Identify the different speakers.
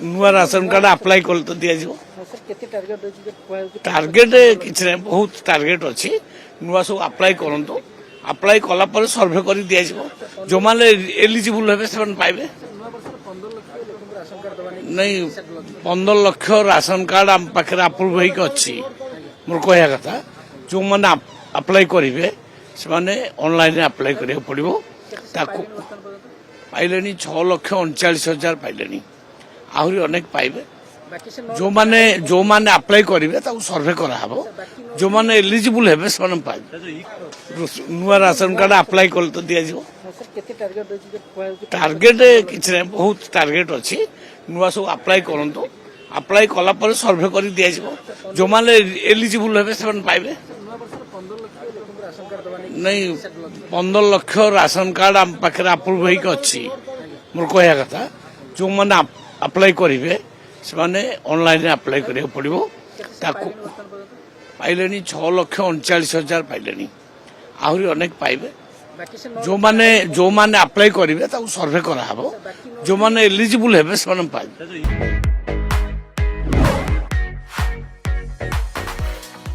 Speaker 1: नुआ ration card apply कले तो दि जाव टार्गेट किसी ना बहुत टार्गेट अच्छी नुआ सब अप्लाई करतु अप्लाई कलापर सर्वे कर दि जाव जो मैंने एलिजिबल हे से पाइबे नहीं 15 लाख राशन कार्ड आम पाखे अप्रूव होगी अच्छी मोर कह कथा जो मैंने अप्लाई करेंगे से ऑनलाइन अप्लाई करा पड़ो पाइले 6,39,000 पाइले आहरी अनेक पाइबे जो माने अप्लाई करेंगे सर्वे कराब जो मैंने एलिजिबल हे से पाइबे नुआ राशन कार्ड अप्लाई कले तो दि जाव टार्गेट किसी ना बहुत टार्गेट अच्छी नुआ सब अप्लाई करतु अप्लाई कलापर सर्वे कर दि जाव जो मैंने एलिजिबल हे से पाइबे नहीं 15 लाख राशन कार्ड आम पाखे अप्रूव होगी अच्छी मोर कह कथा जो मैंने अप्लाई करेंगे से ऑनलाइन अप्लाई करा पड़ो पाइले 6,39,000 पाइले आहरी अनेक पाइबे जो माने अप्लाई करेंगे सर्वे कराब जो मैंने एलिजिबल हे से पाइबे।